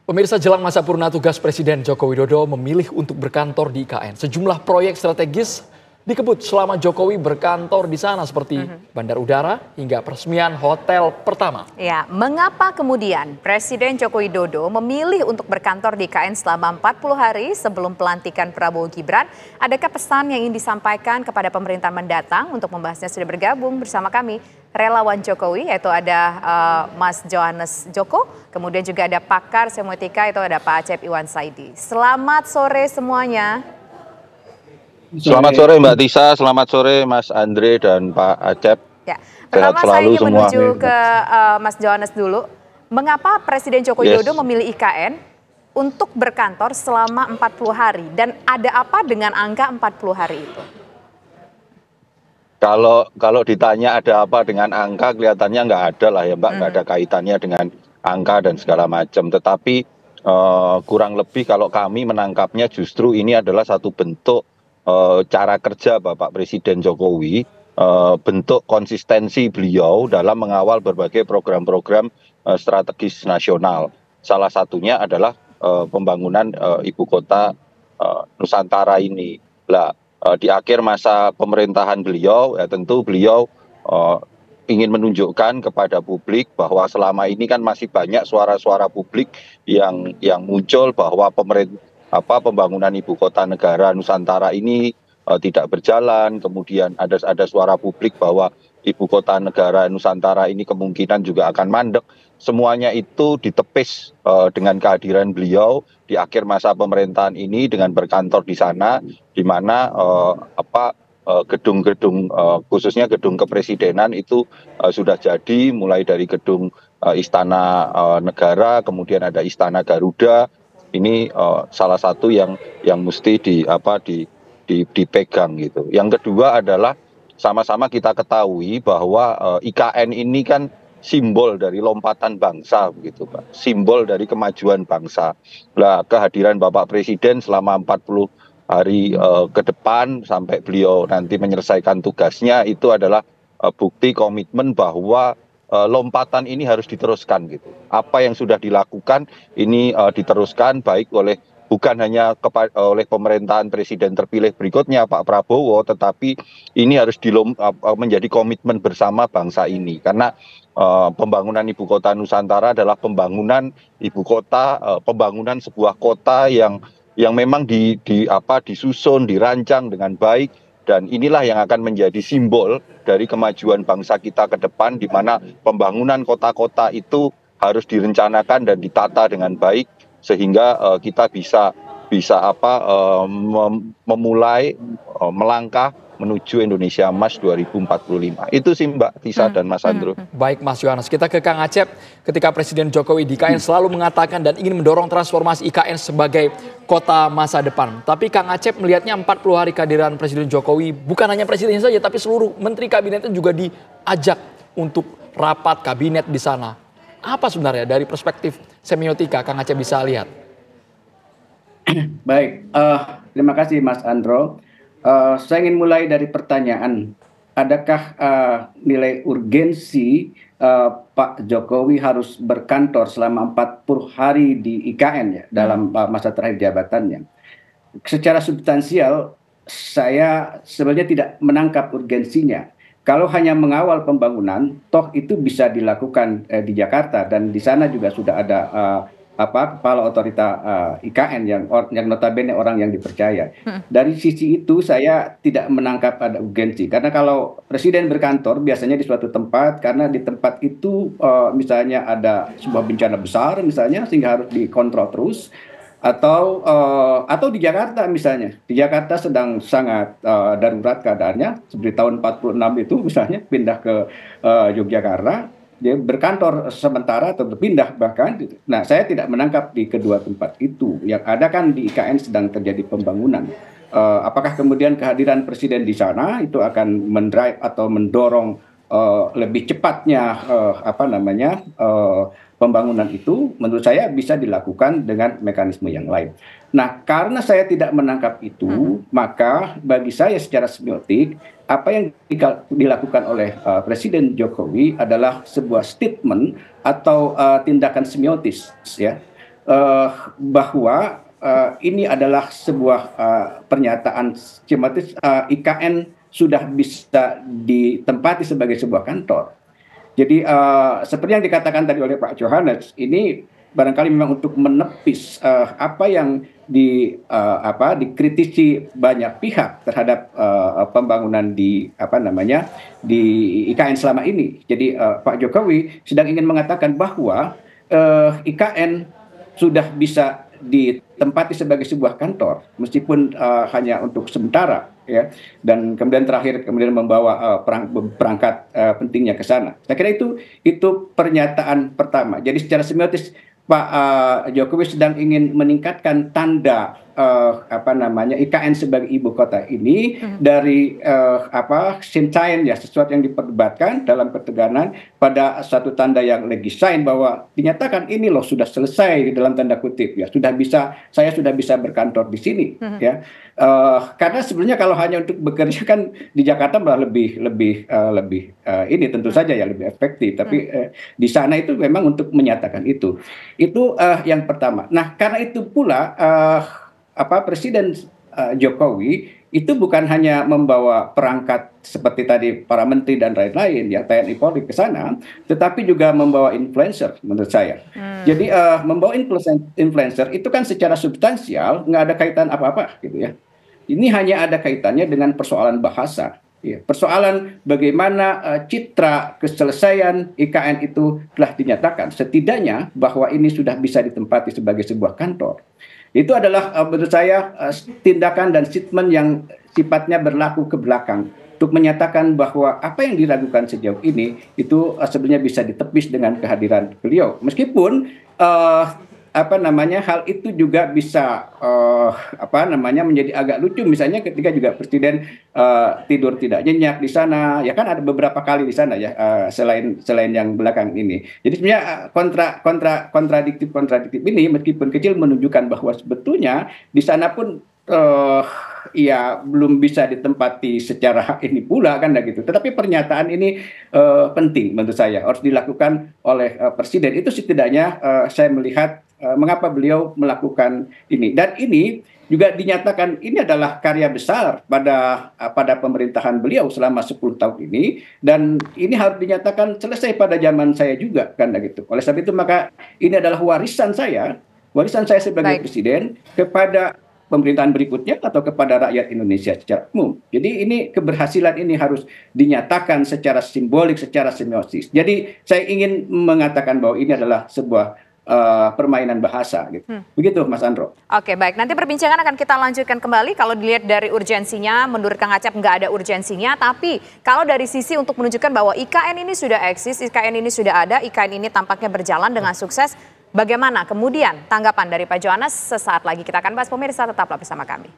Pemirsa, jelang masa purna tugas Presiden Joko Widodo memilih untuk berkantor di IKN. Sejumlah proyek strategis dikebut selama Jokowi berkantor di sana seperti bandar udara hingga peresmian hotel pertama. Ya, mengapa kemudian Presiden Joko Widodo memilih untuk berkantor di IKN selama 40 hari sebelum pelantikan Prabowo Gibran? Adakah pesan yang ingin disampaikan kepada pemerintahan mendatang? Untuk membahasnya sudah bergabung bersama kami relawan Jokowi, yaitu ada Mas Johannes Joko, kemudian juga ada pakar semiotika, itu ada Pak Acep Iwan Saidi. Selamat sore semuanya. Selamat sore Mbak Tisa, selamat sore Mas Andre dan Pak Acep. Ya, pertama saya ingin menuju ke Mas Johannes dulu. Mengapa Presiden Joko Widodo memilih IKN untuk berkantor selama 40 hari? Dan ada apa dengan angka 40 hari itu? Kalau ditanya ada apa dengan angka, kelihatannya nggak ada lah ya Mbak, nggak ada kaitannya dengan angka dan segala macam. Tetapi kurang lebih kalau kami menangkapnya justru ini adalah satu bentuk cara kerja Bapak Presiden Jokowi, bentuk konsistensi beliau dalam mengawal berbagai program-program strategis nasional. Salah satunya adalah pembangunan ibu kota Nusantara ini. Di akhir masa pemerintahan beliau, ya tentu beliau ingin menunjukkan kepada publik bahwa selama ini kan masih banyak suara-suara publik yang muncul bahwa pembangunan ibu kota negara Nusantara ini tidak berjalan. Kemudian ada suara publik bahwa ibu kota negara Nusantara ini kemungkinan juga akan mandek. Semuanya itu ditepis dengan kehadiran beliau di akhir masa pemerintahan ini dengan berkantor di sana, di mana gedung-gedung khususnya gedung kepresidenan itu sudah jadi, mulai dari gedung Istana Negara, kemudian ada Istana Garuda. Ini salah satu yang mesti dipegang gitu. Yang kedua adalah sama-sama kita ketahui bahwa IKN ini kan simbol dari lompatan bangsa begitu Pak. Simbol dari kemajuan bangsa. Kehadiran Bapak Presiden selama 40 hari ke depan sampai beliau nanti menyelesaikan tugasnya itu adalah bukti komitmen bahwa lompatan ini harus diteruskan gitu. Apa yang sudah dilakukan ini diteruskan baik oleh bukan hanya oleh pemerintahan presiden terpilih berikutnya Pak Prabowo, tetapi ini harus menjadi komitmen bersama bangsa ini, karena pembangunan ibu kota Nusantara adalah pembangunan ibu kota, pembangunan sebuah kota yang memang disusun, dirancang dengan baik, dan inilah yang akan menjadi simbol dari kemajuan bangsa kita ke depan, di mana pembangunan kota-kota itu harus direncanakan dan ditata dengan baik sehingga kita bisa memulai melangkah menuju Indonesia Emas 2045. Itu sih Mbak Tisa dan Mas Andro. Baik Mas Johannes, kita ke Kang Acep. Ketika Presiden Jokowi di IKN selalu mengatakan dan ingin mendorong transformasi IKN sebagai kota masa depan. Tapi Kang Acep melihatnya 40 hari kehadiran Presiden Jokowi, bukan hanya presidennya saja tapi seluruh menteri kabinetnya juga diajak untuk rapat kabinet di sana. Apa sebenarnya dari perspektif semiotika Kang Acep bisa lihat? Baik, terima kasih Mas Andro. Saya ingin mulai dari pertanyaan, adakah nilai urgensi Pak Jokowi harus berkantor selama 40 hari di IKN ya, dalam masa terakhir jabatannya? Secara substansial, saya sebenarnya tidak menangkap urgensinya. Kalau hanya mengawal pembangunan, toh itu bisa dilakukan di Jakarta, dan di sana juga sudah ada kepala otorita IKN yang notabene orang yang dipercaya. Dari sisi itu saya tidak menangkap ada urgensi, karena kalau presiden berkantor biasanya di suatu tempat, karena di tempat itu misalnya ada sebuah bencana besar misalnya sehingga harus dikontrol terus, atau di Jakarta misalnya, di Jakarta sedang sangat darurat keadaannya seperti tahun 46 itu misalnya pindah ke Yogyakarta, dia berkantor sementara atau berpindah bahkan. Nah, saya tidak menangkap di kedua tempat itu. Yang ada kan di IKN sedang terjadi pembangunan. Apakah kemudian kehadiran presiden di sana itu akan mendrive atau mendorong lebih cepatnya pembangunan itu? Menurut saya bisa dilakukan dengan mekanisme yang lain. Nah, karena saya tidak menangkap itu, maka bagi saya secara semiotik, apa yang dilakukan oleh Presiden Jokowi adalah sebuah statement atau tindakan semiotis, ya. bahwa ini adalah sebuah pernyataan skematis, IKN sudah bisa ditempati sebagai sebuah kantor. Jadi seperti yang dikatakan tadi oleh Pak Johannes, ini barangkali memang untuk menepis apa yang dikritisi banyak pihak terhadap pembangunan di di IKN selama ini. Jadi Pak Jokowi sedang ingin mengatakan bahwa IKN sudah bisa ditempati sebagai sebuah kantor, meskipun hanya untuk sementara, ya. Dan kemudian terakhir membawa perangkat pentingnya ke sana. Saya kira itu pernyataan pertama. Jadi secara semiotis Pak Jokowi sedang ingin meningkatkan tanda IKN sebagai ibu kota ini dari sign ya, sesuatu yang diperdebatkan dalam ketegangan pada satu tanda yang legislatif bahwa dinyatakan ini loh sudah selesai dalam tanda kutip ya, saya sudah bisa berkantor di sini ya. Karena sebenarnya kalau hanya untuk bekerja kan di Jakarta malah lebih ini tentu saja ya lebih efektif, tapi di sana itu memang untuk menyatakan itu yang pertama. Nah, karena itu pula Presiden Jokowi itu bukan hanya membawa perangkat seperti tadi para menteri dan lain-lain ya, TNI Polri ke sana, tetapi juga membawa influencer menurut saya. Jadi membawa influencer itu kan secara substansial nggak ada kaitan apa-apa gitu ya. Ini hanya ada kaitannya dengan persoalan bahasa. Ya, persoalan bagaimana citra keselesaian IKN itu telah dinyatakan setidaknya bahwa ini sudah bisa ditempati sebagai sebuah kantor. Itu adalah menurut saya tindakan dan statement yang sifatnya berlaku ke belakang untuk menyatakan bahwa apa yang diragukan sejauh ini itu sebenarnya bisa ditepis dengan kehadiran beliau. Meskipun hal itu juga bisa menjadi agak lucu, misalnya ketika juga Presiden tidur tidak nyenyak di sana, ya kan ada beberapa kali di sana ya, selain yang belakang ini. Jadi sebenarnya kontradiktif ini meskipun kecil menunjukkan bahwa sebetulnya di sana pun ya belum bisa ditempati secara ini pula kan gitu. Tetapi pernyataan ini penting menurut saya, harus dilakukan oleh Presiden. Itu setidaknya saya melihat mengapa beliau melakukan ini. Dan ini juga dinyatakan ini adalah karya besar pada pemerintahan beliau selama 10 tahun ini, dan ini harus dinyatakan selesai pada zaman saya juga kan gitu. Oleh sebab itu maka ini adalah warisan saya sebagai presiden kepada pemerintahan berikutnya atau kepada rakyat Indonesia secara umum. Jadi ini keberhasilan ini harus dinyatakan secara simbolik, secara semiotis. Jadi saya ingin mengatakan bahwa ini adalah sebuah permainan bahasa gitu. Begitu Mas Andro. Oke, baik. Nanti perbincangan akan kita lanjutkan kembali. Kalau dilihat dari urgensinya, menurut Kang Acep nggak ada urgensinya. Tapi kalau dari sisi untuk menunjukkan bahwa IKN ini sudah eksis, IKN ini sudah ada, IKN ini tampaknya berjalan dengan sukses. Bagaimana kemudian tanggapan dari Pak Johannes? Sesaat lagi kita akan bahas, pemirsa tetaplah bersama kami.